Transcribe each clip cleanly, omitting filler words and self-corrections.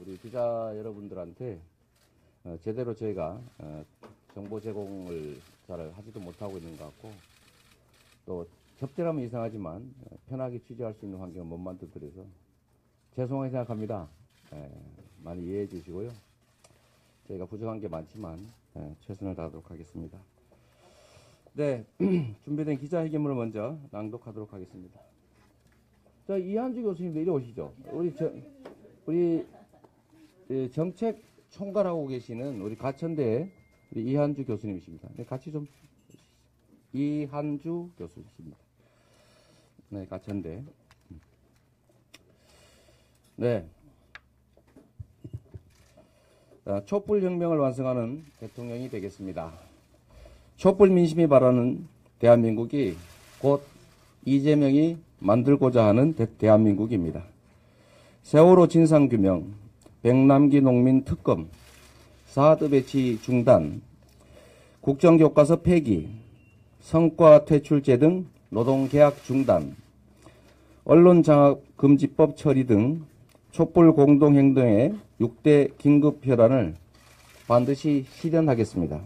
우리 기자 여러분들한테 제대로 저희가 정보 제공을 잘 하지도 못하고 있는 것 같고, 또 접대하면 이상하지만 편하게 취재할 수 있는 환경을 못 만들어드려서 죄송하게 생각합니다. 많이 이해해 주시고요. 저희가 부족한 게 많지만 최선을 다하도록 하겠습니다. 네, 준비된 기자회견문을 먼저 낭독하도록 하겠습니다. 자, 이한주 교수님 내려 오시죠. 우리 정책 총괄하고 계시는 우리 가천대 우리 이한주 교수님이십니다. 네, 같이 좀 이한주 교수님이십니다. 네, 가천대. 네. 촛불혁명을 완성하는 대통령이 되겠습니다. 촛불 민심이 바라는 대한민국이 곧 이재명이 만들고자 하는 대한민국입니다. 세월호 진상규명, 백남기 농민 특검, 사드 배치 중단, 국정교과서 폐기, 성과 퇴출제 등 노동계약 중단, 언론장악금지법 처리 등 촛불 공동행동의 6대 긴급현안을 반드시 실현하겠습니다.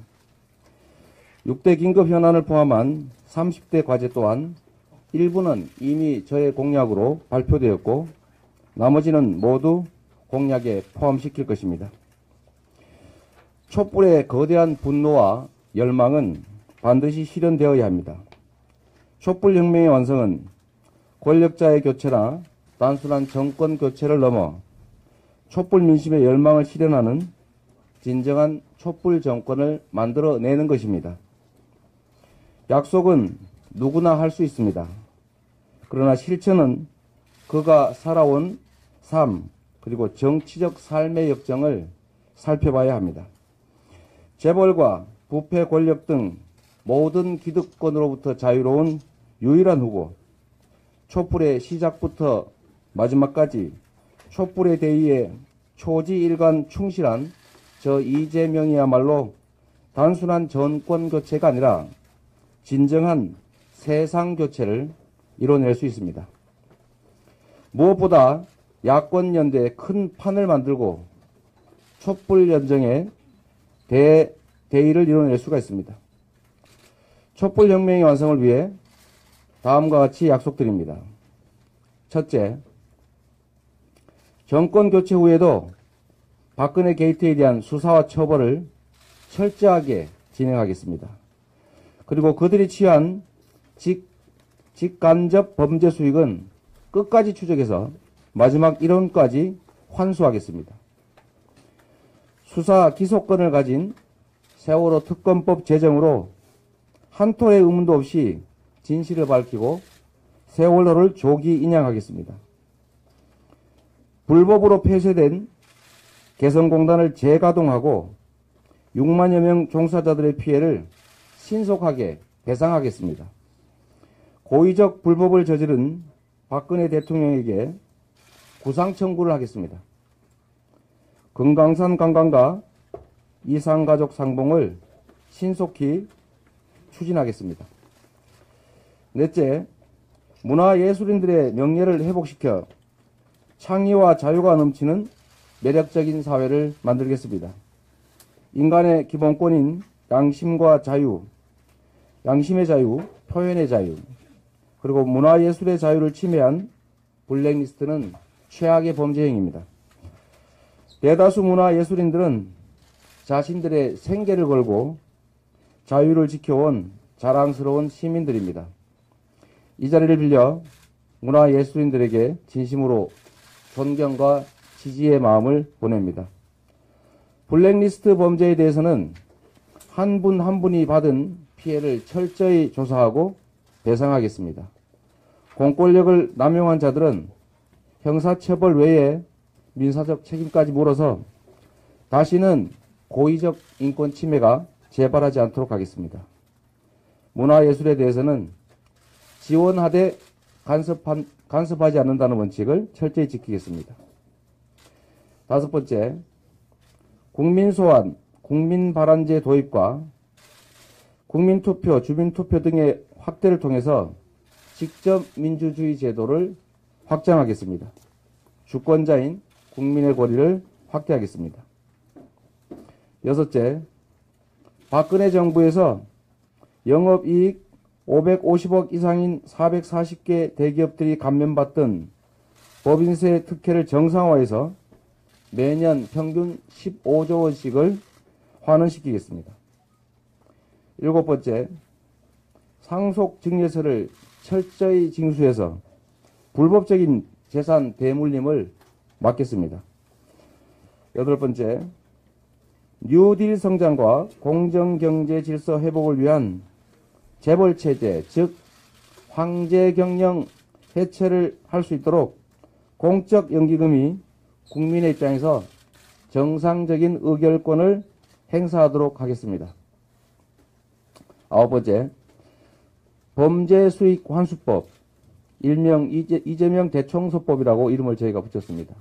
6대 긴급현안을 포함한 30대 과제 또한 일부는 이미 저의 공약으로 발표되었고 나머지는 모두 공약에 포함시킬 것입니다. 촛불의 거대한 분노와 열망은 반드시 실현되어야 합니다. 촛불혁명의 완성은 권력자의 교체나 단순한 정권 교체를 넘어 촛불 민심의 열망을 실현하는 진정한 촛불 정권을 만들어내는 것입니다. 약속은 누구나 할 수 있습니다. 그러나 실천은 그가 살아온 삶 그리고 정치적 삶의 역정을 살펴봐야 합니다. 재벌과 부패 권력 등 모든 기득권으로부터 자유로운 유일한 후보, 촛불의 시작부터 마지막까지 촛불의 대의에 초지일관 충실한 저 이재명이야말로 단순한 정권 교체가 아니라 진정한 세상 교체를 이뤄낼 수 있습니다. 무엇보다 야권 연대에 큰 판을 만들고 촛불 연정에 대의를 이뤄낼 수가 있습니다. 촛불 혁명의 완성을 위해 다음과 같이 약속드립니다. 첫째, 정권 교체 후에도 박근혜 게이트에 대한 수사와 처벌을 철저하게 진행하겠습니다. 그리고 그들이 취한 직간접 범죄 수익은 끝까지 추적해서 마지막 일원까지 환수하겠습니다. 수사 기소권을 가진 세월호 특검법 제정으로 한 톨의 의문도 없이 진실을 밝히고 세월호를 조기 인양하겠습니다. 불법으로 폐쇄된 개성공단을 재가동하고 6만여 명 종사자들의 피해를 신속하게 배상하겠습니다. 고의적 불법을 저지른 박근혜 대통령에게 구상 청구를 하겠습니다. 금강산 관광과 이산가족 상봉을 신속히 추진하겠습니다. 넷째, 문화예술인들의 명예를 회복시켜 창의와 자유가 넘치는 매력적인 사회를 만들겠습니다. 인간의 기본권인 양심과 자유, 양심의 자유, 표현의 자유, 그리고 문화예술의 자유를 침해한 블랙리스트는 최악의 범죄 행위입니다. 대다수 문화예술인들은 자신들의 생계를 걸고 자유를 지켜온 자랑스러운 시민들입니다. 이 자리를 빌려 문화예술인들에게 진심으로 존경과 지지의 마음을 보냅니다. 블랙리스트 범죄에 대해서는 한 분 한 분이 받은 피해를 철저히 조사하고 배상하겠습니다. 공권력을 남용한 자들은 형사처벌 외에 민사적 책임까지 물어서 다시는 고의적 인권 침해가 재발하지 않도록 하겠습니다. 문화예술에 대해서는 지원하되 간섭하지 않는다는 원칙을 철저히 지키겠습니다. 다섯 번째, 국민소환, 국민발안제 도입과 국민투표, 주민투표 등의 확대를 통해서 직접 민주주의 제도를 확장하겠습니다. 주권자인 국민의 권리를 확대하겠습니다. 여섯째, 박근혜 정부에서 영업이익 550억 이상인 440개 대기업들이 감면받던 법인세 특혜를 정상화해서 매년 평균 15조 원씩을 환원시키겠습니다. 일곱 번째, 상속 증여세를 철저히 징수해서 불법적인 재산 대물림을 막겠습니다. 여덟 번째, 뉴딜 성장과 공정경제 질서 회복을 위한 재벌체제, 즉 황제경영 해체를 할 수 있도록 공적 연기금이 국민의 입장에서 정상적인 의결권을 행사하도록 하겠습니다. 아홉 번째, 범죄수익환수법, 일명 이재명 대청소법이라고 이름을 저희가 붙였습니다.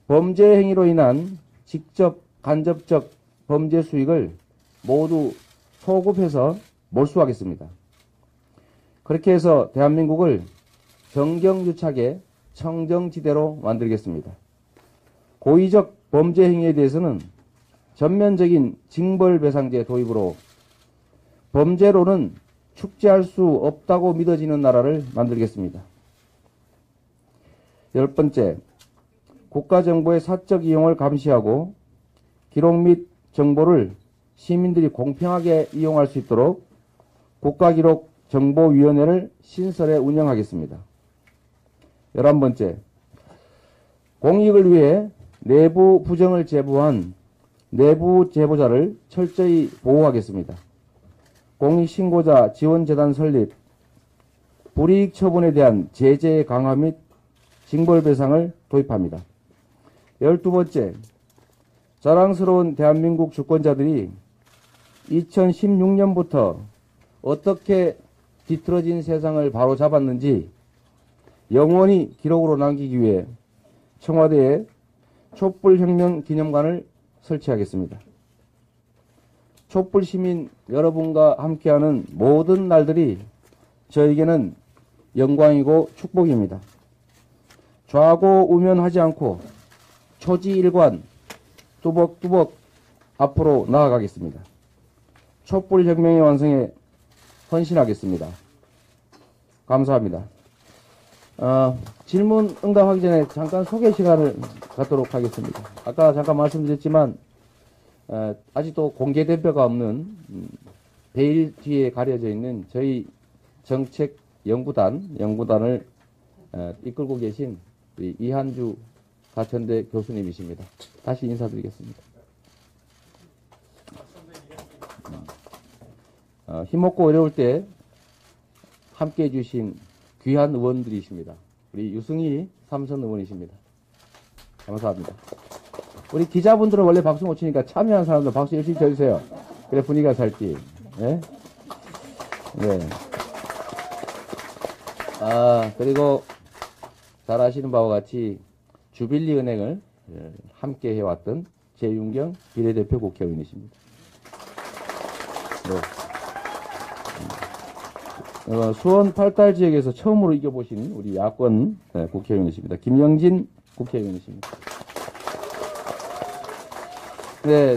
범죄 행위로 인한 직접 간접적 범죄 수익을 모두 소급해서 몰수하겠습니다. 그렇게 해서 대한민국을 정경유착의 청정지대로 만들겠습니다. 고의적 범죄 행위에 대해서는 전면적인 징벌배상제 도입으로 범죄로는 축제할 수 없다고 믿어지는 나라를 만들겠습니다. 열 번째, 국가정보의 사적 이용을 감시하고 기록 및 정보를 시민들이 공평하게 이용할 수 있도록 국가기록정보위원회를 신설해 운영하겠습니다. 11번째, 공익을 위해 내부 부정을 제보한 내부 제보자를 철저히 보호하겠습니다. 공익신고자 지원재단 설립, 불이익 처분에 대한 제재 강화 및 징벌배상을 도입합니다. 12번째, 자랑스러운 대한민국 주권자들이 2016년부터 어떻게 뒤틀어진 세상을 바로잡았는지 영원히 기록으로 남기기 위해 청와대에 촛불혁명 기념관을 설치하겠습니다. 촛불시민 여러분과 함께하는 모든 날들이 저에게는 영광이고 축복입니다. 좌고우면하지 않고 초지일관 뚜벅뚜벅 앞으로 나아가겠습니다. 촛불혁명의 완성에 헌신하겠습니다. 감사합니다. 질문 응답하기 전에 잠깐 소개 시간을 갖도록 하겠습니다. 아까 잠깐 말씀드렸지만 아직도 공개 대표가 없는 베일 뒤에 가려져 있는 저희 정책 연구단을 이끌고 계신 이한주 가천대 교수님이십니다. 다시 인사드리겠습니다. 힘없고 어려울 때 함께해 주신 귀한 의원들이십니다. 우리 유승희 삼선 의원이십니다. 감사합니다. 우리 기자분들은 원래 박수 못 치니까 참여한 사람들 박수 열심히 쳐주세요. 그래 분위기가 살지. 네? 네. 그리고 잘 아시는 바와 같이 주빌리 은행을 함께 해왔던 재윤경 비례대표 국회의원이십니다. 네. 수원 8달 지역에서 처음으로 이겨보신 우리 야권 국회의원이십니다. 김영진 국회의원이십니다. 네,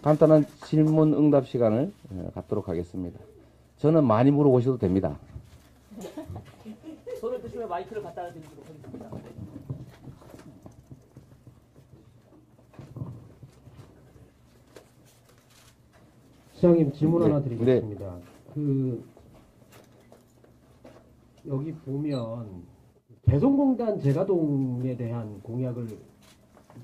간단한 질문 응답 시간을 갖도록 하겠습니다. 저는 많이 물어보셔도 됩니다. 손을 드시면 마이크를 갖다 드리도록 하겠습니다. 시장님 질문 네. 하나 드리겠습니다. 여기 보면 개성공단 재가동에 대한 공약을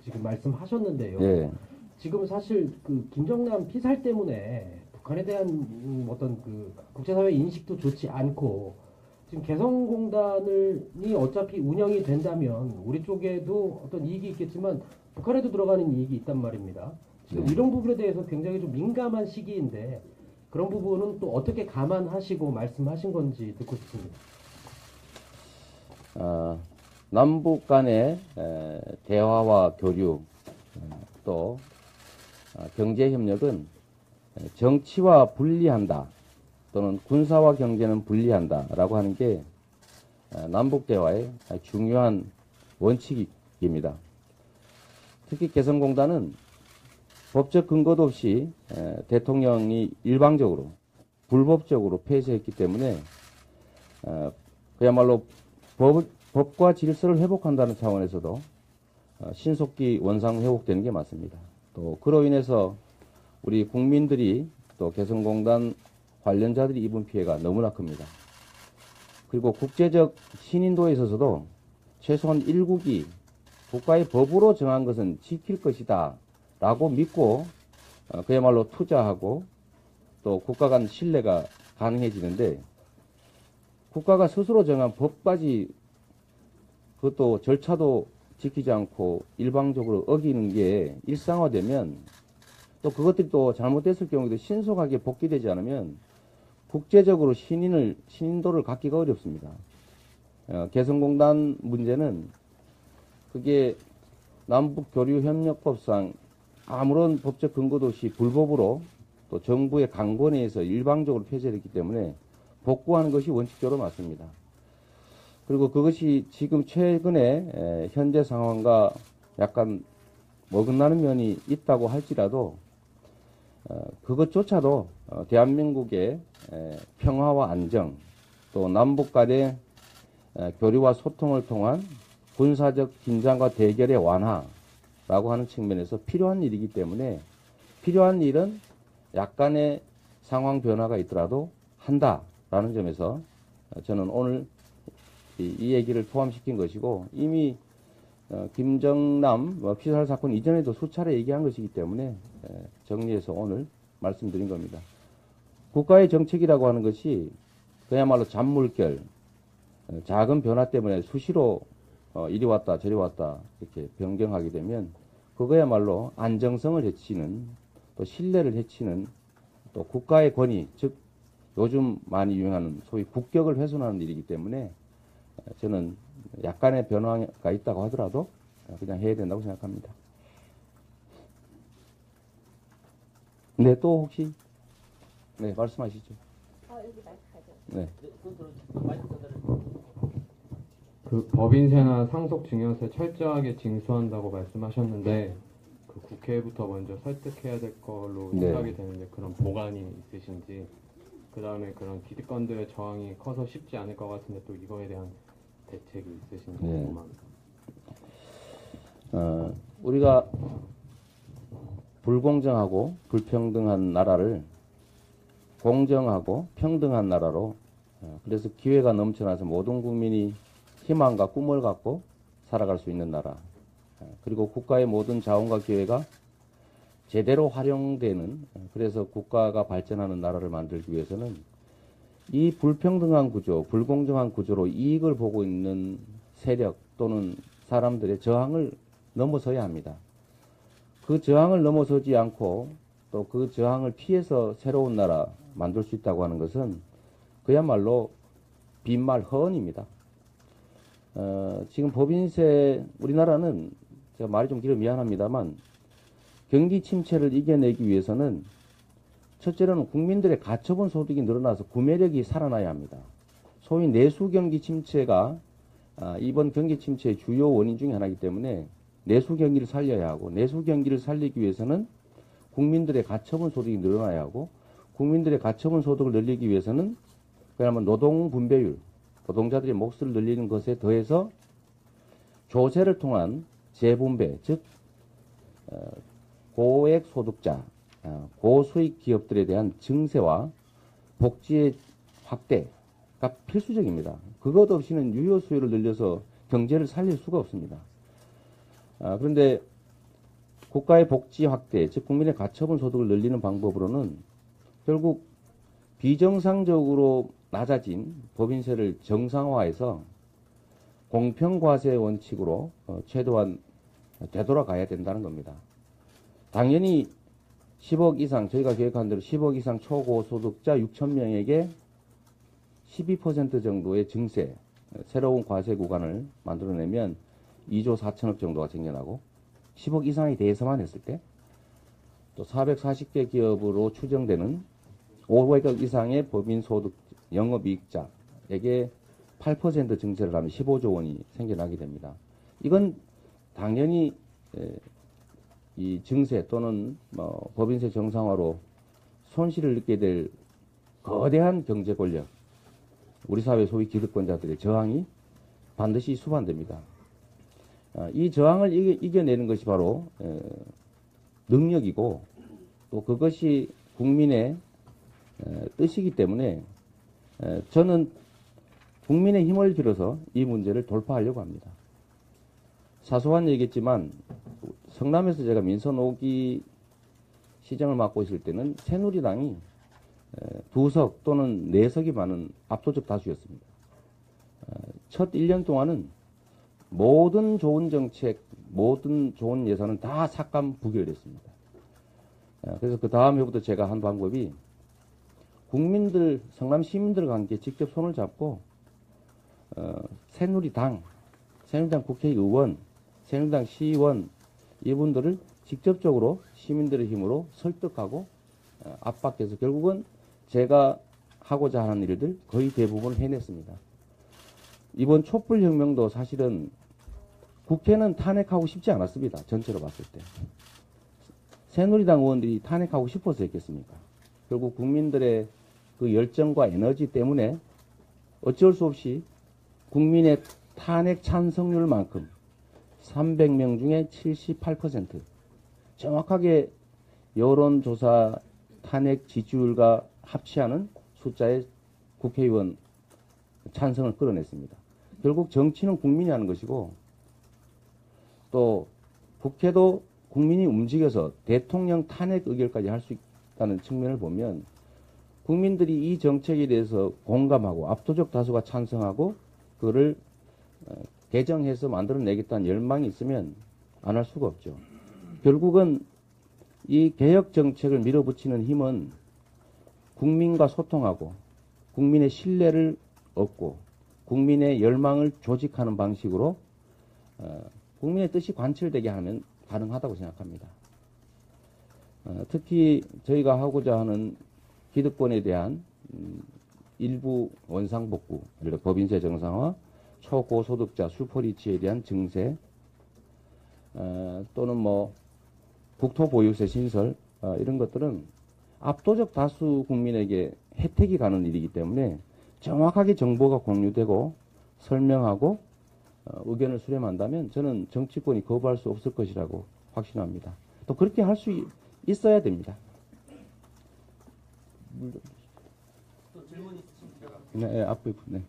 지금 말씀하셨는데요. 네. 지금 사실 김정남 피살 때문에 북한에 대한 어떤 국제사회 인식도 좋지 않고 지금 개성공단이 어차피 운영이 된다면 우리 쪽에도 어떤 이익이 있겠지만 북한에도 들어가는 이익이 있단 말입니다. 지금 이런 부분에 대해서 굉장히 좀 민감한 시기인데 그런 부분은 또 어떻게 감안하시고 말씀하신 건지 듣고 싶습니다. 남북 간의 대화와 교류 또 경제협력은 정치와 분리한다 또는 군사와 경제는 분리한다 라고 하는 게 남북 대화의 중요한 원칙입니다. 특히 개성공단은 법적 근거도 없이 대통령이 일방적으로 불법적으로 폐쇄했기 때문에 그야말로 법과 질서를 회복한다는 차원에서도 신속히 원상 회복되는 게 맞습니다. 또 그로 인해서 우리 국민들이 또 개성공단 관련자들이 입은 피해가 너무나 큽니다. 그리고 국제적 신인도에 있어서도 최소한 1국이 국가의 법으로 정한 것은 지킬 것이다 라고 믿고 그야말로 투자하고 또 국가 간 신뢰가 가능해지는데, 국가가 스스로 정한 법까지 그것도 절차도 지키지 않고 일방적으로 어기는 게 일상화되면, 또 그것들이 또 잘못됐을 경우에도 신속하게 복귀되지 않으면 국제적으로 신인도를 갖기가 어렵습니다. 개성공단 문제는 그게 남북교류협력법상 아무런 법적 근거도 없이 불법으로 또 정부의 강권에 의해서 일방적으로 폐쇄됐기 때문에 복구하는 것이 원칙적으로 맞습니다. 그리고 그것이 지금 최근에 현재 상황과 약간 어긋나는 면이 있다고 할지라도 그것조차도 대한민국의 평화와 안정, 또 남북 간의 교류와 소통을 통한 군사적 긴장과 대결의 완화라고 하는 측면에서 필요한 일이기 때문에, 필요한 일은 약간의 상황 변화가 있더라도 한다라는 점에서 저는 오늘 이 얘기를 포함시킨 것이고, 이미 김정남 피살 사건 이전에도 수차례 얘기한 것이기 때문에 정리해서 오늘 말씀드린 겁니다. 국가의 정책이라고 하는 것이 그야말로 잔물결, 작은 변화 때문에 수시로 이리 왔다 저리 왔다 이렇게 변경하게 되면 그거야말로 안정성을 해치는, 또 신뢰를 해치는, 또 국가의 권위, 즉 요즘 많이 유행하는 소위 국격을 훼손하는 일이기 때문에 저는 약간의 변화가 있다고 하더라도 그냥 해야 된다고 생각합니다. 네, 또 혹시 네, 말씀하시죠. 여기 마이크 가죠. 네. 마이크 전달을. 그 법인세나 상속 증여세 철저하게 징수한다고 말씀하셨는데, 그 국회부터 먼저 설득해야 될 걸로 네. 생각이 되는데 그런 보관이 있으신지, 그 다음에 그런 기득권들의 저항이 커서 쉽지 않을 것 같은데 또 이거에 대한 대책이 있으신지 네. 궁금합니다. 우리가 불공정하고 불평등한 나라를 공정하고 평등한 나라로, 그래서 기회가 넘쳐나서 모든 국민이 희망과 꿈을 갖고 살아갈 수 있는 나라, 그리고 국가의 모든 자원과 기회가 제대로 활용되는, 그래서 국가가 발전하는 나라를 만들기 위해서는 이 불평등한 구조, 불공정한 구조로 이익을 보고 있는 세력 또는 사람들의 저항을 넘어서야 합니다. 그 저항을 넘어서지 않고 또 그 저항을 피해서 새로운 나라 만들 수 있다고 하는 것은 그야말로 빈말 허언입니다. 지금 법인세, 우리나라는 제가 말이 좀 길어 미안합니다만 경기 침체를 이겨내기 위해서는 첫째로는 국민들의 가처분 소득이 늘어나서 구매력이 살아나야 합니다. 소위 내수 경기 침체가 이번 경기 침체의 주요 원인 중에 하나이기 때문에 내수 경기를 살려야 하고, 내수 경기를 살리기 위해서는 국민들의 가처분 소득이 늘어나야 하고, 국민들의 가처분 소득을 늘리기 위해서는 그야말로 노동 분배율, 노동자들의 몫을 늘리는 것에 더해서 조세를 통한 재분배, 즉 고액 소득자, 고수익 기업들에 대한 증세와 복지의 확대가 필수적입니다. 그것 없이는 유효 수요를 늘려서 경제를 살릴 수가 없습니다. 그런데 국가의 복지 확대, 즉 국민의 가처분 소득을 늘리는 방법으로는 결국 비정상적으로 낮아진 법인세를 정상화해서 공평과세 원칙으로 최대한 되돌아가야 된다는 겁니다. 당연히 10억 이상, 저희가 계획한 대로 10억 이상 초고소득자 6,000명에게 12% 정도의 증세, 새로운 과세 구간을 만들어내면 2조 4천억 정도가 생겨나고, 10억 이상이 대해서만 했을 때 또 440개 기업으로 추정되는 500억 이상의 법인소득 영업이익자에게 8% 증세를 하면 15조 원이 생겨나게 됩니다. 이건 당연히 이 증세 또는 뭐 법인세 정상화로 손실을 입게 될 거대한 경제 권력, 우리 사회 소위 기득권자들의 저항이 반드시 수반됩니다. 이 저항을 이겨내는 것이 바로 능력이고 또 그것이 국민의 뜻이기 때문에 저는 국민의 힘을 빌어서 이 문제를 돌파하려고 합니다. 사소한 얘기겠지만 성남에서 제가 민선 5기 시정을 맡고 있을 때는 새누리당이 2석 또는 4석이 많은 압도적 다수였습니다. 첫 1년 동안은 모든 좋은 정책, 모든 좋은 예산은 다 삭감 부결됐습니다. 그래서 그 다음 해부터 제가 한 방법이 국민들, 성남 시민들과 함께 직접 손을 잡고 새누리당 국회의원, 새누리당 시의원 이분들을 직접적으로 시민들의 힘으로 설득하고 압박해서 결국은 제가 하고자 하는 일들 거의 대부분을 해냈습니다. 이번 촛불혁명도 사실은 국회는 탄핵하고 싶지 않았습니다. 전체로 봤을 때. 새누리당 의원들이 탄핵하고 싶어서 했겠습니까? 결국 국민들의 그 열정과 에너지 때문에 어쩔 수 없이 국민의 탄핵 찬성률만큼 300명 중에 78% 정확하게 여론조사 탄핵 지지율과 합치하는 숫자의 국회의원 찬성을 끌어냈습니다. 결국 정치는 국민이 하는 것이고 또 국회도 국민이 움직여서 대통령 탄핵 의결까지 할 수 있다는 측면을 보면 국민들이 이 정책에 대해서 공감하고 압도적 다수가 찬성하고 그거를 개정해서 만들어내겠다는 열망이 있으면 안 할 수가 없죠. 결국은 이 개혁 정책을 밀어붙이는 힘은 국민과 소통하고 국민의 신뢰를 얻고 국민의 열망을 조직하는 방식으로 국민의 뜻이 관철되게 하면 가능하다고 생각합니다. 특히 저희가 하고자 하는 기득권에 대한 일부 원상복구, 법인세 정상화, 초고소득자 슈퍼리치에 대한 증세, 또는 뭐 국토보유세 신설 이런 것들은 압도적 다수 국민에게 혜택이 가는 일이기 때문에 정확하게 정보가 공유되고 설명하고 의견을 수렴한다면 저는 정치권이 거부할 수 없을 것이라고 확신합니다. 또 그렇게 할 수 있어야 됩니다. 또 질문 있으십니까? 네, 앞에 네.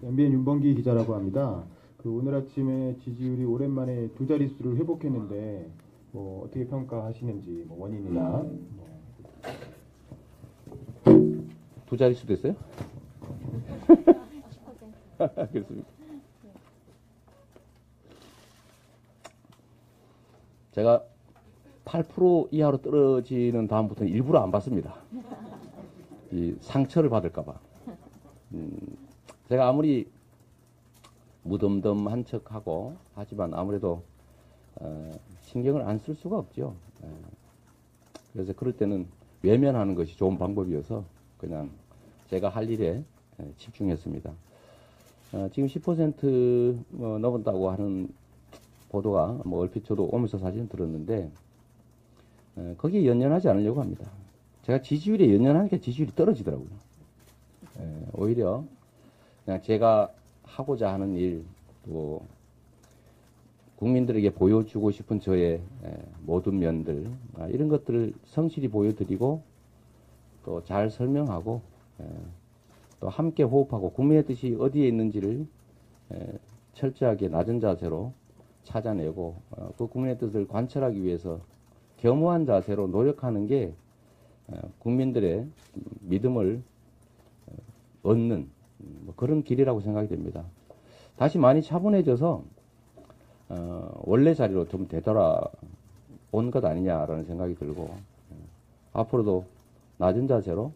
MBN 윤범기 기자라고 합니다. 오늘 아침에 지지율이 오랜만에 두 자릿수를 회복했는데 어떻게 평가하시는지 원인이나 두 자릿수 됐어요? 그렇습니다. 제가 8% 이하로 떨어지는 다음부터는 일부러 안 받습니다. 이 상처를 받을까봐. 제가 아무리 무덤덤한 척하고 하지만 아무래도 신경을 안 쓸 수가 없죠. 그래서 그럴 때는 외면하는 것이 좋은 방법이어서 그냥 제가 할 일에 집중했습니다. 지금 10% 넘었다고 하는 보도가 얼핏 저도 오면서 사실은 들었는데 거기에 연연하지 않으려고 합니다. 제가 지지율에 연연하니까 지지율이 떨어지더라고요. 오히려 그냥 제가 하고자 하는 일, 또 국민들에게 보여주고 싶은 저의 모든 면들 이런 것들을 성실히 보여드리고 또 잘 설명하고 또 함께 호흡하고 국민의 뜻이 어디에 있는지를 철저하게 낮은 자세로 찾아내고 그 국민의 뜻을 관철하기 위해서 겸허한 자세로 노력하는 게 국민들의 믿음을 얻는 그런 길이라고 생각이 됩니다. 다시 많이 차분해져서 원래 자리로 좀 되돌아온 것 아니냐라는 생각이 들고 앞으로도 낮은 자세로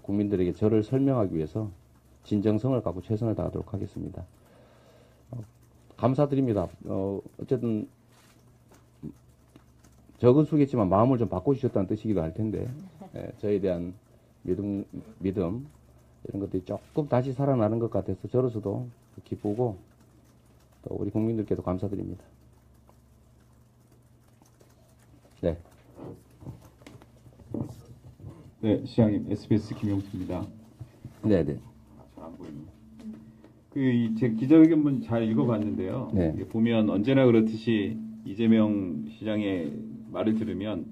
국민들에게 저를 설명하기 위해서 진정성을 갖고 최선을 다하도록 하겠습니다. 감사드립니다. 어쨌든 적은 수겠지만 마음을 좀 바꿔주셨다는 뜻이기도 할 텐데 저에 대한 믿음 이런 것들이 조금 다시 살아나는 것 같아서 저로서도 기쁘고 또 우리 국민들께도 감사드립니다. 네. 네, 시장님 SBS 김용수입니다. 네네. 잘 안 보이네. 제 기자회견문 잘 읽어봤는데요. 네. 이게 보면 언제나 그렇듯이 이재명 시장의 말을 들으면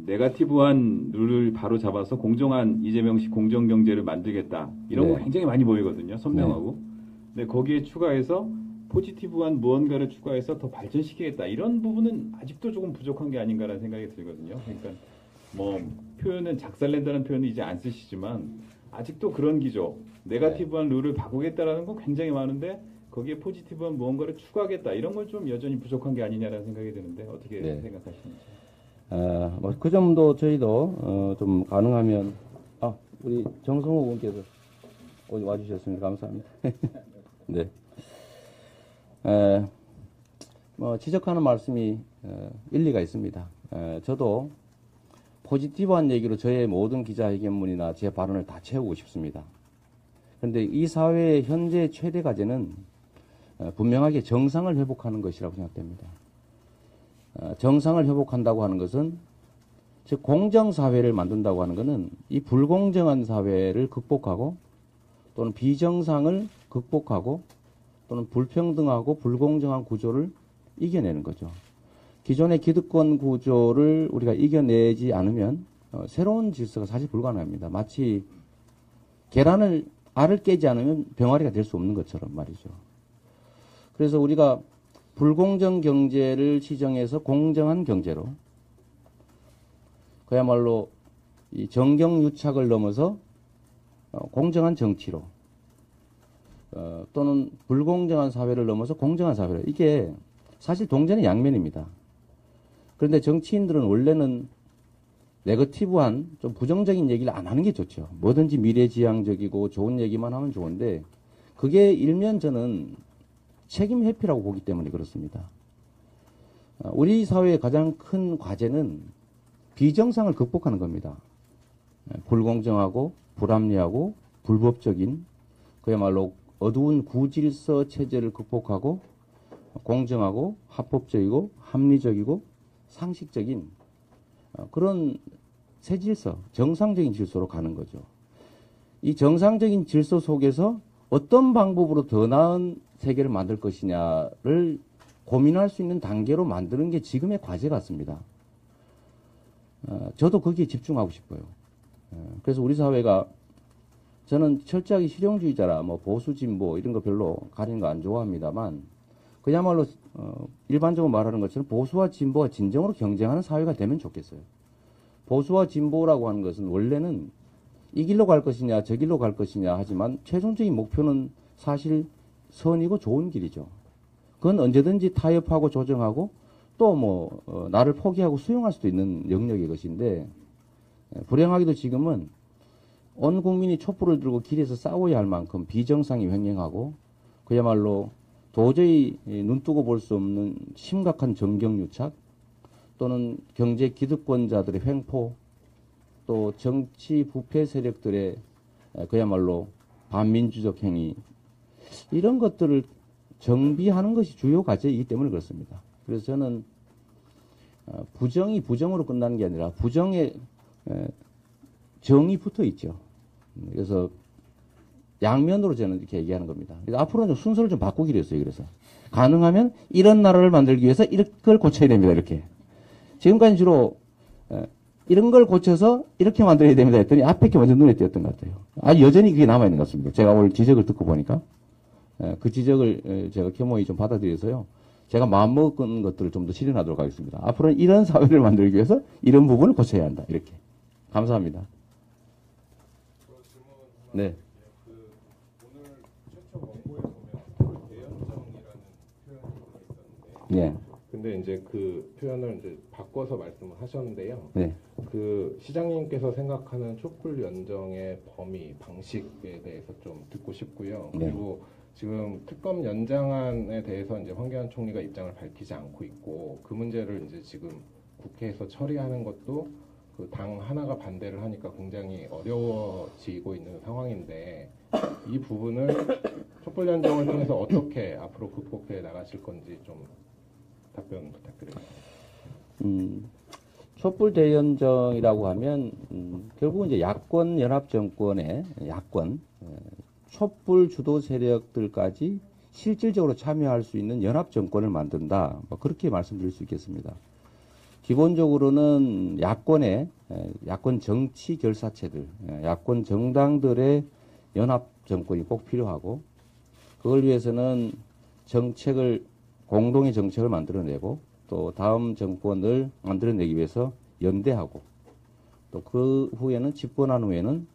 네거티브한 룰을 바로 잡아서 공정한 이재명식 공정경제를 만들겠다. 이런 거 네. 굉장히 많이 보이거든요. 선명하고. 근데 거기에 추가해서 포지티브한 무언가를 추가해서 더 발전시키겠다. 이런 부분은 아직도 조금 부족한 게 아닌가라는 생각이 들거든요. 그러니까 뭐 표현은 작살낸다는 표현은 이제 안 쓰시지만 아직도 그런 기조, 네거티브한 룰을 바꾸겠다라는 건 굉장히 많은데 거기에 포지티브한 무언가를 추가하겠다. 이런 건 좀 여전히 부족한 게 아니냐라는 생각이 드는데 어떻게 네. 생각하시는지. 뭐 그 점도 저희도 좀 가능하면 우리 정성호 의원께서 오늘 와주셨습니다. 감사합니다. 네. 뭐 지적하는 말씀이 일리가 있습니다. 저도 포지티브한 얘기로 저의 모든 기자회견문이나 제 발언을 다 채우고 싶습니다. 그런데 이 사회의 현재 최대 과제는 분명하게 정상을 회복하는 것이라고 생각됩니다. 정상을 회복한다고 하는 것은 즉 공정사회를 만든다고 하는 것은 이 불공정한 사회를 극복하고 또는 비정상을 극복하고 또는 불평등하고 불공정한 구조를 이겨내는 거죠. 기존의 기득권 구조를 우리가 이겨내지 않으면 새로운 질서가 사실 불가능합니다. 마치 알을 깨지 않으면 병아리가 될 수 없는 것처럼 말이죠. 그래서 우리가 불공정 경제를 시정해서 공정한 경제로 그야말로 이 정경유착을 넘어서 공정한 정치로 또는 불공정한 사회를 넘어서 공정한 사회로 이게 사실 동전의 양면입니다. 그런데 정치인들은 원래는 네거티브한 좀 부정적인 얘기를 안 하는 게 좋죠. 뭐든지 미래지향적이고 좋은 얘기만 하면 좋은데 그게 일면 저는 책임 회피라고 보기 때문에 그렇습니다. 우리 사회의 가장 큰 과제는 비정상을 극복하는 겁니다. 불공정하고 불합리하고 불법적인 그야말로 어두운 구질서 체제를 극복하고 공정하고 합법적이고 합리적이고 상식적인 그런 새 질서, 정상적인 질서로 가는 거죠. 이 정상적인 질서 속에서 어떤 방법으로 더 나은 세계를 만들 것이냐를 고민할 수 있는 단계로 만드는 게 지금의 과제 같습니다. 저도 거기에 집중하고 싶어요. 그래서 우리 사회가 저는 철저하게 실용주의자라 뭐 보수 진보 이런 거 별로 가리는 거 안 좋아합니다만 그야말로 일반적으로 말하는 것처럼 보수와 진보가 진정으로 경쟁하는 사회가 되면 좋겠어요. 보수와 진보라고 하는 것은 원래는 이 길로 갈 것이냐 저 길로 갈 것이냐 하지만 최종적인 목표는 사실 선이고 좋은 길이죠. 그건 언제든지 타협하고 조정하고 또 뭐 나를 포기하고 수용할 수도 있는 영역의 것인데 불행하게도 지금은 온 국민이 촛불을 들고 길에서 싸워야 할 만큼 비정상이 횡행하고 그야말로 도저히 눈뜨고 볼 수 없는 심각한 정경유착 또는 경제 기득권자들의 횡포 또 정치 부패 세력들의 그야말로 반민주적 행위 이런 것들을 정비하는 것이 주요 과제이기 때문에 그렇습니다. 그래서 저는 부정이 부정으로 끝나는 게 아니라 부정에 정이 붙어 있죠. 그래서 양면으로 저는 이렇게 얘기하는 겁니다. 그래서 앞으로는 좀 순서를 좀 바꾸기로 했어요. 그래서 가능하면 이런 나라를 만들기 위해서 이걸 고쳐야 됩니다. 이렇게. 지금까지 주로 이런 걸 고쳐서 이렇게 만들어야 됩니다 했더니 앞에 게 먼저 눈에 띄었던 것 같아요. 여전히 그게 남아있는 것 같습니다. 제가 오늘 지적을 듣고 보니까 그 지적을 제가 겸허히 좀 받아들여서요. 제가 마음먹은 것들을 좀 더 실현하도록 하겠습니다. 앞으로는 이런 사회를 만들기 위해서 이런 부분을 고쳐야 한다. 이렇게. 감사합니다. 네. 오늘 최초 원고에 보면 대연정이라는 표현이 있었는데, 네. 근데 이제 그 표현을 이제 바꿔서 말씀을 하셨는데요. 네. 그 시장님께서 생각하는 촛불 연정의 범위, 방식에 대해서 좀 듣고 싶고요. 네. 그리고 지금 특검 연장안에 대해서 이제 황교안 총리가 입장을 밝히지 않고 있고 그 문제를 이제 지금 국회에서 처리하는 것도 그 당 하나가 반대를 하니까 굉장히 어려워지고 있는 상황인데 이 부분을 촛불 연정을 통해서 어떻게 앞으로 극복해 나가실 건지 좀 답변 부탁드립니다. 촛불 대연정이라고 하면 결국은 이제 야권 연합 정권의 야권 촛불 주도 세력들까지 실질적으로 참여할 수 있는 연합 정권을 만든다. 뭐 그렇게 말씀드릴 수 있겠습니다. 기본적으로는 야권 정치 결사체들, 야권 정당들의 연합 정권이 꼭 필요하고, 그걸 위해서는 공동의 정책을 만들어내고, 또 다음 정권을 만들어내기 위해서 연대하고, 또 그 후에는 집권한 후에는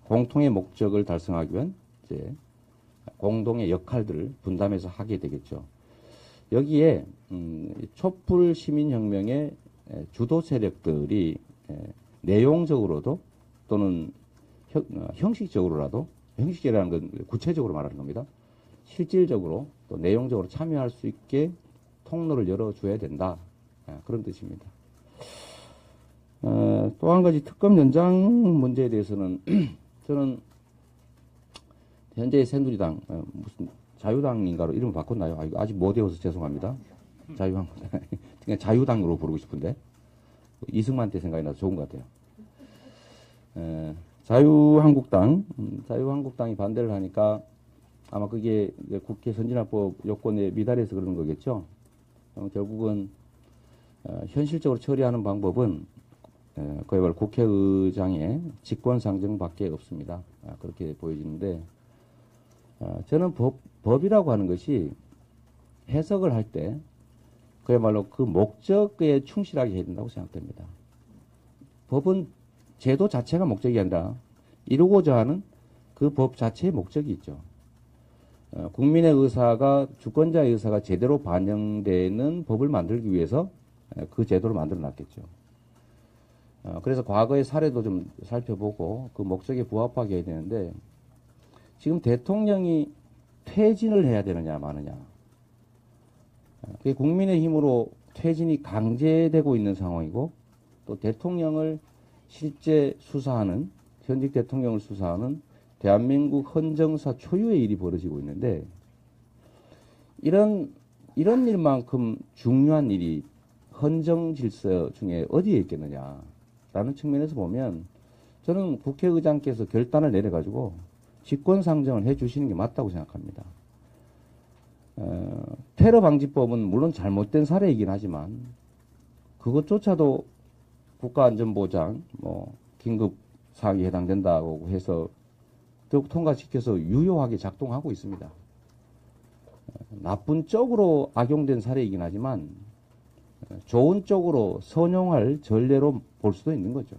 공통의 목적을 달성하기 위한 이제 공동의 역할들을 분담해서 하게 되겠죠. 여기에 촛불 시민혁명의 주도 세력들이 내용적으로도 또는 형식적으로라도, 형식이라는 건 구체적으로 말하는 겁니다. 실질적으로 또 내용적으로 참여할 수 있게 통로를 열어줘야 된다. 그런 뜻입니다. 또 한 가지 특검 연장 문제에 대해서는 저는 현재 새누리당, 무슨 자유당인가로 이름을 바꿨나요? 아직 못 외워서 죄송합니다. 그냥 자유당으로 부르고 싶은데. 이승만 때 생각이 나서 좋은 것 같아요. 자유한국당이 반대를 하니까 아마 그게 국회 선진화법 요건에 미달해서 그러는 거겠죠. 결국은 현실적으로 처리하는 방법은 그야말로 국회의장의 직권상정밖에 없습니다. 그렇게 보여지는데, 저는 법이라고 하는 것이 해석을 할 때 그야말로 그 목적에 충실하게 해야 된다고 생각됩니다. 법은 제도 자체가 목적이 아니라 이루고자 하는 그 법 자체의 목적이 있죠. 국민의 의사가, 주권자의 의사가 제대로 반영되는 법을 만들기 위해서 그 제도를 만들어 놨겠죠. 그래서 과거의 사례도 좀 살펴보고 그 목적에 부합하게 해야 되는데, 지금 대통령이 퇴진을 해야 되느냐 마느냐, 그게 국민의 힘으로 퇴진이 강제되고 있는 상황이고, 또 대통령을 실제 수사하는, 현직 대통령을 수사하는 대한민국 헌정사 초유의 일이 벌어지고 있는데, 이런 일만큼 중요한 일이 헌정 질서 중에 어디에 있겠느냐라는 측면에서 보면, 저는 국회의장께서 결단을 내려가지고 직권상정을 해주시는 게 맞다고 생각합니다. 테러방지법은 물론 잘못된 사례이긴 하지만 그것조차도 국가안전보장, 긴급사항에 해당된다고 해서 결국 통과시켜서 유효하게 작동하고 있습니다. 나쁜 쪽으로 악용된 사례이긴 하지만 좋은 쪽으로 선용할 전례로 볼 수도 있는 거죠.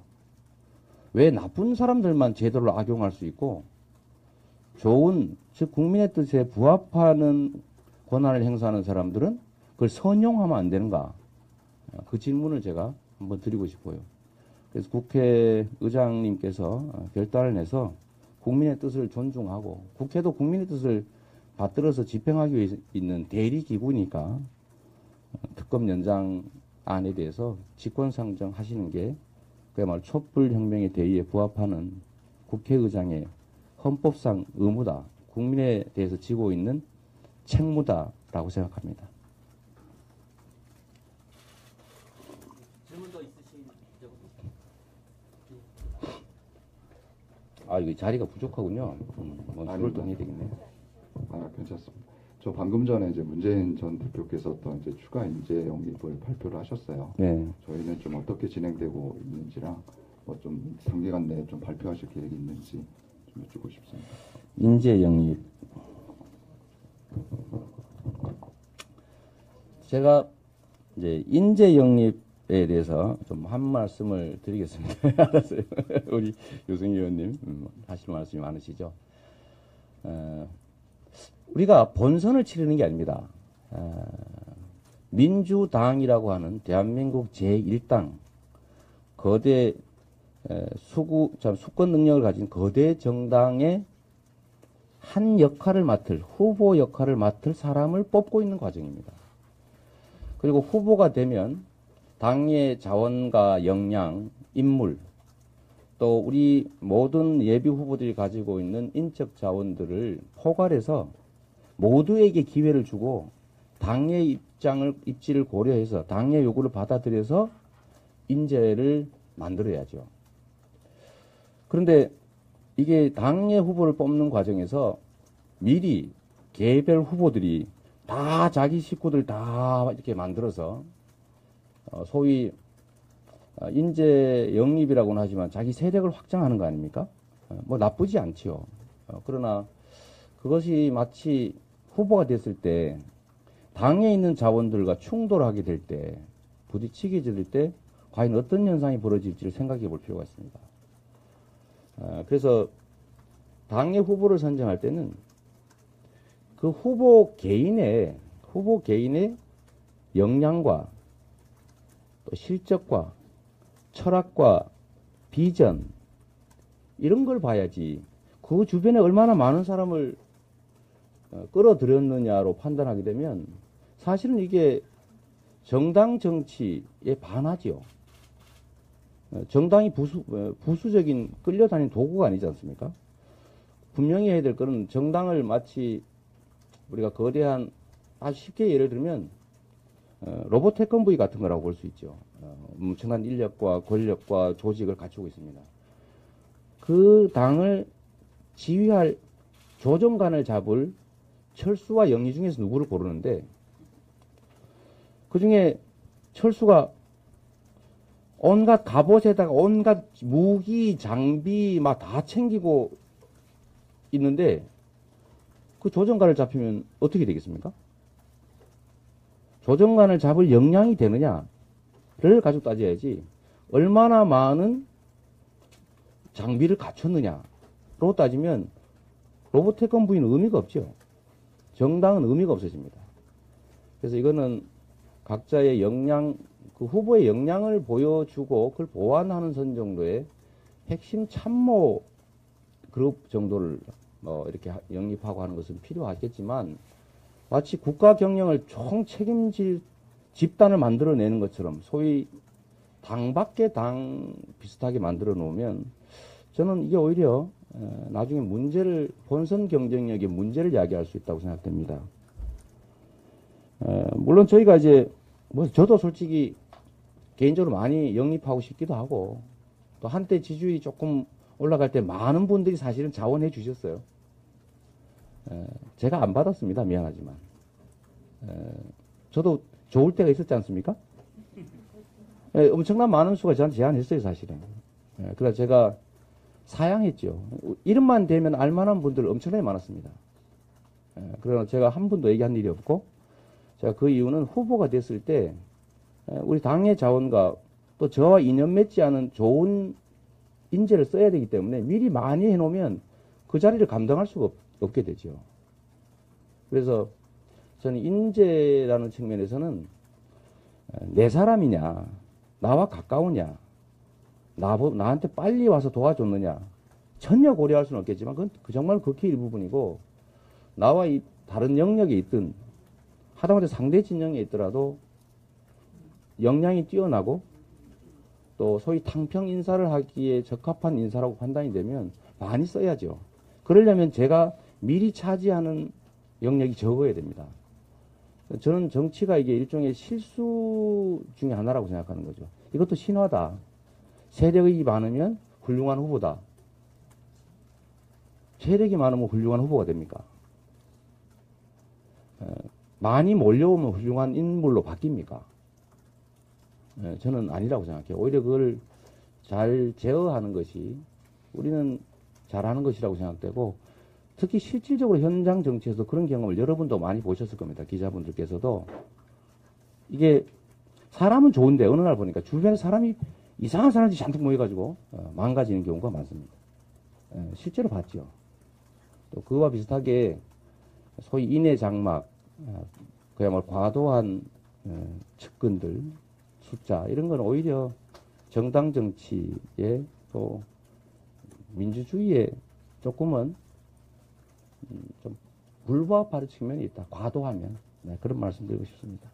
왜 나쁜 사람들만 제도를 악용할 수 있고 좋은, 즉 국민의 뜻에 부합하는 권한을 행사하는 사람들은 그걸 선용하면 안 되는가? 그 질문을 제가 한번 드리고 싶어요. 그래서 국회의장님께서 결단을 내서 국민의 뜻을 존중하고, 국회도 국민의 뜻을 받들어서 집행하기 위해 있는 대리기구니까 특검 연장안에 대해서 직권상정하시는 게 그야말로 촛불혁명의 대의에 부합하는 국회의장의 헌법상 의무다, 국민에 대해서 지고 있는 책무다라고 생각합니다. 질문 더 있으신 적은? 이거 자리가 부족하군요. 술을 더 해야 되겠네요. 괜찮습니다. 저 방금 전에 이제 문재인 전 대표께서 또 이제 추가 인재 영입을 발표를 하셨어요. 네. 저희는 좀 어떻게 진행되고 있는지랑 좀 단기간 내에 좀 발표하실 계획이 있는지 좀 여쭙고 싶습니다. 인재 영입. 제가 이제 인재 영입에 대해서 좀 한 말씀을 드리겠습니다. 알았어요. 우리 유승희 의원님 하실 말씀이 많으시죠. 우리가 본선을 치르는 게 아닙니다. 민주당이라고 하는 대한민국 제1당, 거대 수권 능력을 가진 거대 정당의 한 역할을 맡을, 후보 역할을 맡을 사람을 뽑고 있는 과정입니다. 그리고 후보가 되면 당의 자원과 역량, 인물, 또 우리 모든 예비 후보들이 가지고 있는 인적 자원들을 포괄해서 모두에게 기회를 주고 당의 입지를 고려해서 당의 요구를 받아들여서 인재를 만들어야죠. 그런데 이게 당의 후보를 뽑는 과정에서 미리 개별 후보들이 다 자기 식구들 다 이렇게 만들어서 소위 인재 영입이라고는 하지만 자기 세력을 확장하는 거 아닙니까? 뭐 나쁘지 않지요. 그러나 그것이 마치 후보가 됐을 때 당에 있는 자원들과 충돌하게 될 때, 부딪히게 될 때 과연 어떤 현상이 벌어질지를 생각해 볼 필요가 있습니다. 그래서 당의 후보를 선정할 때는 그 후보 개인의 역량과 또 실적과 철학과 비전 이런 걸 봐야지 그 주변에 얼마나 많은 사람을 끌어들였느냐로 판단하게 되면 사실은 이게 정당 정치에 반하지요. 정당이 부수적인 끌려다니는 도구가 아니지 않습니까? 분명히 해야 될 거는 정당을 마치 우리가 거대한 아주 쉽게 예를 들면 로봇 태권브이 같은 거라고 볼 수 있죠. 엄청난 인력과 권력과 조직을 갖추고 있습니다. 그 당을 지휘할 조정관을 잡을 철수와 영리 중에서 누구를 고르는데 그 중에 철수가 온갖 갑옷에다가 온갖 무기, 장비 막 다 챙기고 있는데 그 조정관을 잡히면 어떻게 되겠습니까? 조정관을 잡을 역량이 되느냐를 가지고 따져야지 얼마나 많은 장비를 갖췄느냐로 따지면 로봇 태권부인 의미가 없죠. 정당은 의미가 없어집니다. 그래서 이거는 각자의 역량, 그 후보의 역량을 보여주고 그걸 보완하는 선 정도의 핵심 참모 그룹 정도를 이렇게 영입하고 하는 것은 필요하겠지만 마치 국가 경영을 총 책임질 집단을 만들어내는 것처럼 소위 당 밖의 당 비슷하게 만들어 놓으면 저는 이게 오히려 나중에 본선 경쟁력의 문제를 야기할 수 있다고 생각됩니다. 물론 저희가 이제 저도 솔직히 개인적으로 많이 영입하고 싶기도 하고 또 한때 지지율이 조금 올라갈 때 많은 분들이 사실은 자원해 주셨어요. 제가 안 받았습니다. 미안하지만. 저도 좋을 때가 있었지 않습니까? 엄청난 많은 수가 저한테 제안했어요, 사실은. 그래서 제가 사양했죠. 이름만 대면 알만한 분들 엄청나게 많았습니다. 그러나 제가 한 분도 얘기한 일이 없고, 제가 그 이유는 후보가 됐을 때, 우리 당의 자원과 또 저와 인연 맺지 않은 좋은 인재를 써야 되기 때문에 미리 많이 해놓으면 그 자리를 감당할 수가 없게 되죠. 그래서 저는 인재라는 측면에서는 내 사람이냐, 나와 가까우냐, 나한테 빨리 와서 도와줬느냐, 전혀 고려할 수는 없겠지만, 그건 정말 극히 일부분이고, 나와 다른 영역에 있든, 하다못해 상대 진영에 있더라도, 역량이 뛰어나고, 또 소위 탕평 인사를 하기에 적합한 인사라고 판단이 되면 많이 써야죠. 그러려면 제가 미리 차지하는 영역이 적어야 됩니다. 저는 정치가 이게 일종의 실수 중에 하나라고 생각하는 거죠. 이것도 신화다. 세력이 많으면 훌륭한 후보다. 세력이 많으면 훌륭한 후보가 됩니까? 많이 몰려오면 훌륭한 인물로 바뀝니까? 저는 아니라고 생각해요. 오히려 그걸 잘 제어하는 것이 우리는 잘하는 것이라고 생각되고, 특히 실질적으로 현장 정치에서 그런 경험을 여러분도 많이 보셨을 겁니다. 기자분들께서도. 이게 사람은 좋은데 어느 날 보니까 주변에 사람이 이상한 사람들이 잔뜩 모여가지고 망가지는 경우가 많습니다. 실제로 봤죠. 또 그와 비슷하게 소위 인해 장막, 그야말로 과도한 측근들, 숫자 이런 건 오히려 정당 정치에 또 민주주의에 조금은 좀 불부합할 측면이 있다. 과도하면. 그런 말씀 드리고 싶습니다.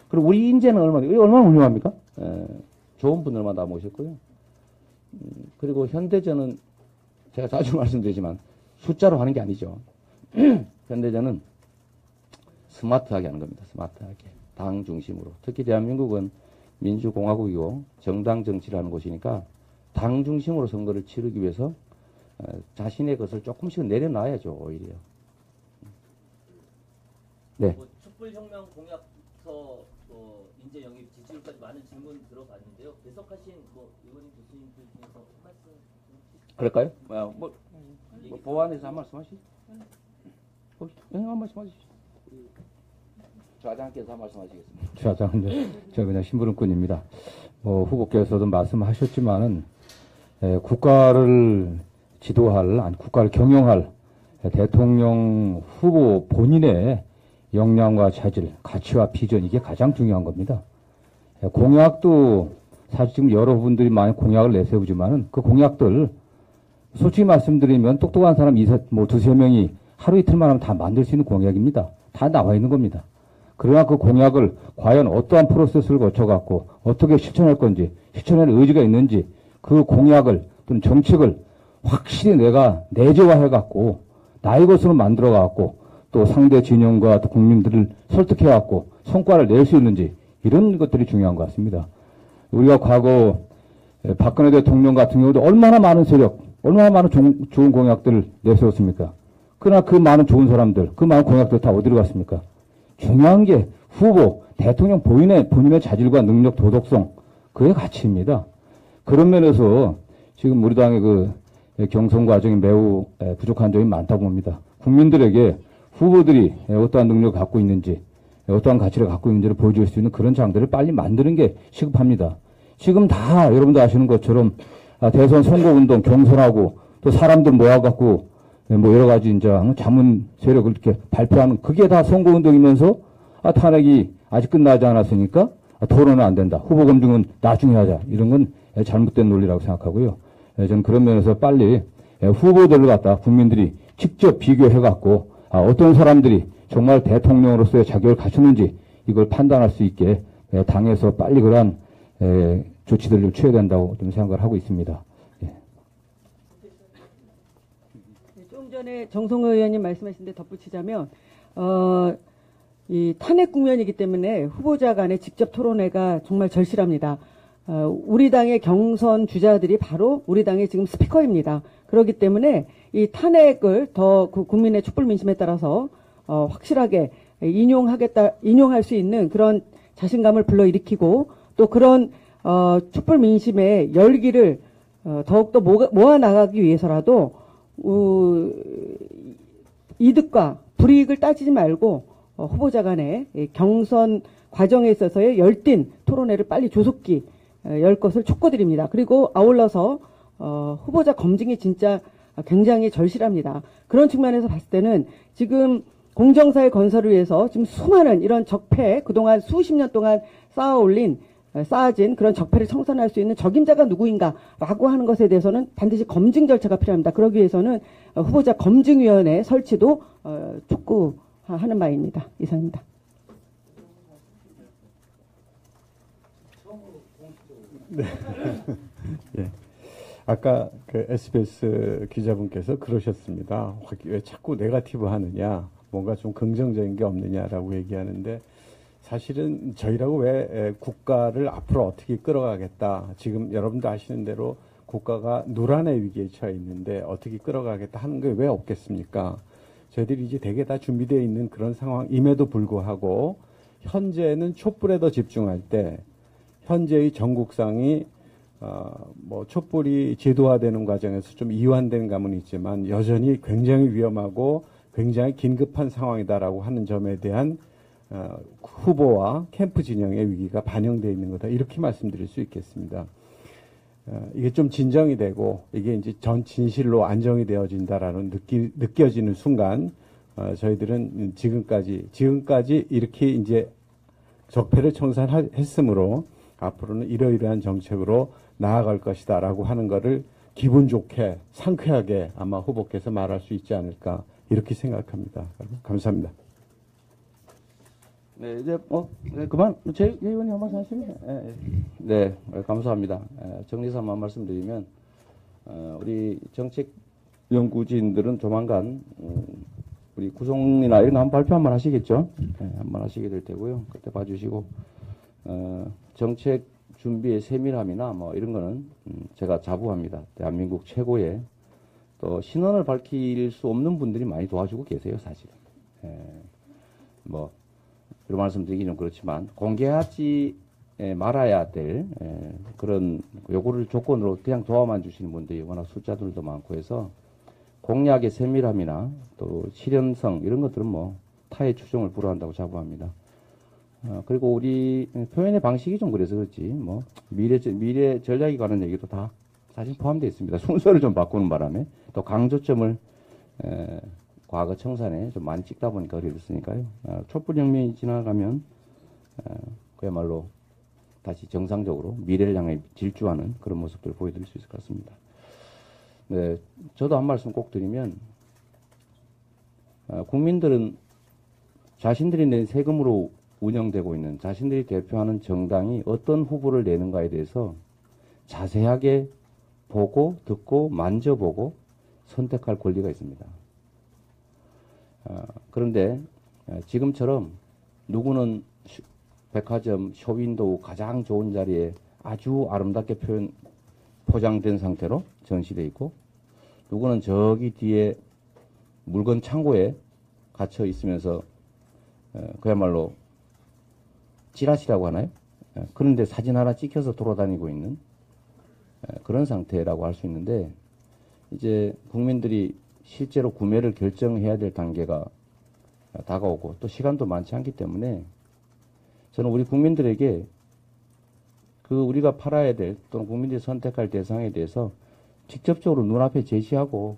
그리고 우리 인재는 얼마나 훌륭합니까? 좋은 분들만 다 모셨고요. 그리고 현대전은 제가 자주 말씀드리지만 숫자로 하는 게 아니죠. 현대전은 스마트하게 하는 겁니다. 스마트하게. 당 중심으로. 특히 대한민국은 민주공화국이고 정당 정치를 하는 곳이니까 당 중심으로 선거를 치르기 위해서 자신의 것을 조금씩 내려놔야죠, 오히려. 네. 뭐 촛불혁명 공약서 인재 영입 지지율까지 많은 질문 들어봤는데요. 배석하신 뭐 의원님 교수님들 중에서 한 말씀 그럴까요? 보완해서 한 말씀 하시죠. 한 말씀 하십시오. 좌장께서 한 말씀 하시겠습니다. 좌장은요, 저 그냥 심부름꾼입니다. 후보께서도 말씀하셨지만은, 국가를 지도할, 아니, 국가를 경영할 대통령 후보 본인의 역량과 자질, 가치와 비전, 이게 가장 중요한 겁니다. 공약도 사실 지금 여러분들이 많이 공약을 내세우지만은 그 공약들, 솔직히 말씀드리면 똑똑한 사람 두세 명이 하루 이틀만 하면 다 만들 수 있는 공약입니다. 다 나와 있는 겁니다. 그러나 그 공약을 과연 어떠한 프로세스를 거쳐갖고 어떻게 실천할 건지, 실천할 의지가 있는지 그 공약을 또는 정책을 확실히 내가 내재화해갖고 나의 것으로 만들어갖고 또 상대 진영과 또 국민들을 설득해갖고 성과를 낼 수 있는지 이런 것들이 중요한 것 같습니다. 우리가 과거 박근혜 대통령 같은 경우도 얼마나 많은 세력, 얼마나 많은 좋은 공약들을 내세웠습니까? 그러나 그 많은 좋은 사람들, 그 많은 공약들 다 어디로 갔습니까? 중요한 게 후보, 대통령 본인의 자질과 능력, 도덕성, 그의 가치입니다. 그런 면에서 지금 우리 당의 그 경선 과정이 매우 부족한 점이 많다고 봅니다. 국민들에게 후보들이 어떠한 능력을 갖고 있는지, 어떠한 가치를 갖고 있는지를 보여줄 수 있는 그런 장들을 빨리 만드는 게 시급합니다. 지금 다 여러분도 아시는 것처럼 대선 선거운동 경선하고 또 사람들 모아갖고 여러 가지 이제 자문 세력을 이렇게 발표하는 그게 다 선거운동이면서 탄핵이 아직 끝나지 않았으니까 토론은 안 된다. 후보 검증은 나중에 하자. 이런 건 잘못된 논리라고 생각하고요. 저는 그런 면에서 빨리 후보들을 갖다 국민들이 직접 비교해갖고 어떤 사람들이 정말 대통령으로서의 자격을 갖추는지 이걸 판단할 수 있게 당에서 빨리 그러한 조치들을 좀 취해야 된다고 좀 생각을 하고 있습니다. 좀 전에 정성호 의원님 말씀하신 데 덧붙이자면 이 탄핵 국면이기 때문에 후보자 간의 직접 토론회가 정말 절실합니다. 우리 당의 경선 주자들이 바로 우리 당의 지금 스피커입니다. 그렇기 때문에 이 탄핵을 더 국민의 촛불 민심에 따라서 확실하게 인용할 수 있는 그런 자신감을 불러일으키고 또 그런 촛불 민심의 열기를 더욱더 모아 나가기 위해서라도 이득과 불이익을 따지지 말고 후보자 간의 경선 과정에 있어서의 열띤 토론회를 빨리 조속히 열 것을 촉구드립니다. 그리고 아울러서 후보자 검증이 진짜 굉장히 절실합니다. 그런 측면에서 봤을 때는 지금 공정사회 건설을 위해서 지금 수많은 이런 적폐, 그동안 수십 년 동안 쌓아진 그런 적폐를 청산할 수 있는 적임자가 누구인가라고 하는 것에 대해서는 반드시 검증 절차가 필요합니다. 그러기 위해서는 후보자 검증위원회 설치도 촉구하는 바입니다. 이상입니다. 네. 예. 아까 그 SBS 기자분께서 그러셨습니다. 왜 자꾸 네거티브 하느냐, 뭔가 좀 긍정적인 게 없느냐라고 얘기하는데 사실은 저희라고 왜 국가를 앞으로 어떻게 끌어가겠다. 지금 여러분도 아시는 대로 국가가 노란의 위기에 처해 있는데 어떻게 끌어가겠다 하는 게 왜 없겠습니까? 저희들이 이제 되게 다 준비되어 있는 그런 상황임에도 불구하고 현재는 촛불에 더 집중할 때 현재의 전국상이 촛불이 제도화되는 과정에서 좀 이완된 감은 있지만 여전히 굉장히 위험하고 굉장히 긴급한 상황이다라고 하는 점에 대한 후보와 캠프 진영의 위기가 반영되어 있는 거다. 이렇게 말씀드릴 수 있겠습니다. 이게 좀 진정이 되고 이게 이제 전 진실로 안정이 되어진다라는 느껴지는 순간 저희들은 지금까지 이렇게 이제 적폐를 청산했으므로 앞으로는 이러이러한 정책으로 나아갈 것이다라고 하는 것을 기분 좋게 상쾌하게 아마 후보께서 말할 수 있지 않을까 이렇게 생각합니다. 감사합니다. 네, 이제 그만 제 의원님 한 말씀 하시면 네, 감사합니다. 정리삼아 한 말씀드리면 우리 정책 연구진들은 조만간 우리 구성이나 이런 거 한번 발표 한번 하시겠죠? 네, 한번 하시게 될 테고요. 그때 봐주시고 정책 준비의 세밀함이나 뭐 이런 거는 제가 자부합니다. 대한민국 최고의 또 신원을 밝힐 수 없는 분들이 많이 도와주고 계세요, 사실은. 뭐 이런 말씀드리기 좀 그렇지만 공개하지 말아야 될 그런 요구를 조건으로 그냥 도와만 주시는 분들이 워낙 숫자들도 많고 해서 공약의 세밀함이나 또 실현성 이런 것들은 뭐 타의 추종을 불허한다고 자부합니다. 그리고 우리 표현의 방식이 좀 그래서 그렇지 뭐 미래 전략에 관한 얘기도 다 사실 포함되어 있습니다. 순서를 좀 바꾸는 바람에 또 강조점을 과거 청산에 좀 많이 찍다 보니까 그렇게 됐으니까요. 촛불혁명이 지나가면 그야말로 다시 정상적으로 미래를 향해 질주하는 그런 모습들을 보여드릴 수 있을 것 같습니다. 네, 저도 한 말씀 꼭 드리면 국민들은 자신들이 낸 세금으로 운영되고 있는 자신들이 대표하는 정당이 어떤 후보를 내는가에 대해서 자세하게 보고 듣고 만져보고 선택할 권리가 있습니다. 그런데 지금처럼 누구는 백화점 쇼윈도우 가장 좋은 자리에 아주 아름답게 포장된 상태로 전시되어 있고 누구는 저기 뒤에 물건 창고에 갇혀 있으면서 그야말로 찌라시라고 하나요? 그런데 사진 하나 찍혀서 돌아다니고 있는 그런 상태라고 할 수 있는데 이제 국민들이 실제로 구매를 결정해야 될 단계가 다가오고 또 시간도 많지 않기 때문에 저는 우리 국민들에게 그 우리가 팔아야 될 또는 국민들이 선택할 대상에 대해서 직접적으로 눈앞에 제시하고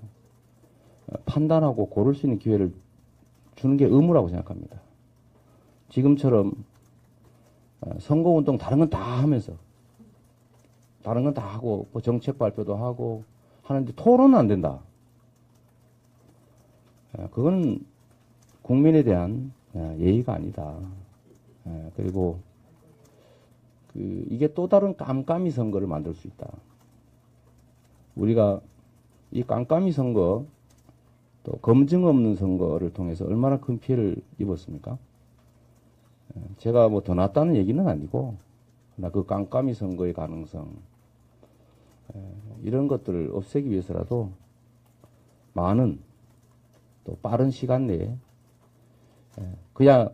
판단하고 고를 수 있는 기회를 주는 게 의무라고 생각합니다. 지금처럼 선거운동 다른 건 다 하면서 다른 건 다 하고 뭐 정책 발표도 하고 하는데 토론은 안 된다. 그건 국민에 대한 예의가 아니다. 그리고 이게 또 다른 깜깜이 선거를 만들 수 있다. 우리가 이 깜깜이 선거 또 검증 없는 선거를 통해서 얼마나 큰 피해를 입었습니까? 제가 뭐 더 낫다는 얘기는 아니고 나 그 깜깜이 선거의 가능성 이런 것들을 없애기 위해서라도 많은 또 빠른 시간 내에 그냥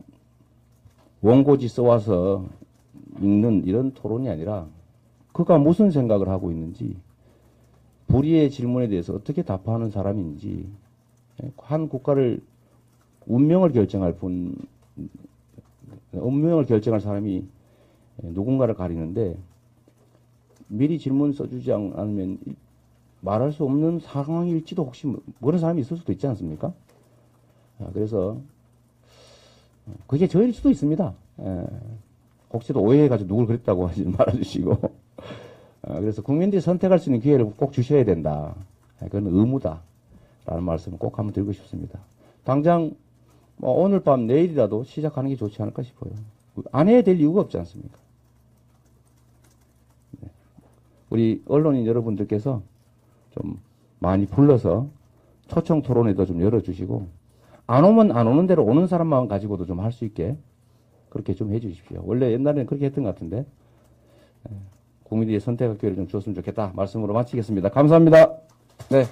원고지 써와서 읽는 이런 토론이 아니라 그가 무슨 생각을 하고 있는지 불의의 질문에 대해서 어떻게 답하는 사람인지 한 국가를 운명을 결정할 사람이 누군가를 가리는데 미리 질문 써주지 않으면 말할 수 없는 상황일지도 혹시 모르는 사람이 있을 수도 있지 않습니까? 그래서 그게 저일 수도 있습니다. 혹시도 오해해가지고 누굴 그랬다고 하지 말아주시고 그래서 국민들이 선택할 수 있는 기회를 꼭 주셔야 된다. 그건 의무다. 라는 말씀을 꼭 한번 드리고 싶습니다. 당장 오늘 밤 내일이라도 시작하는 게 좋지 않을까 싶어요. 안 해야 될 이유가 없지 않습니까? 우리 언론인 여러분들께서 좀 많이 불러서 초청 토론회도 좀 열어주시고 안 오면 안 오는 대로 오는 사람만 가지고도 좀 할 수 있게 그렇게 좀 해주십시오. 원래 옛날에는 그렇게 했던 것 같은데 국민들이 선택할 기회를 좀 줬으면 좋겠다 말씀으로 마치겠습니다. 감사합니다. 네.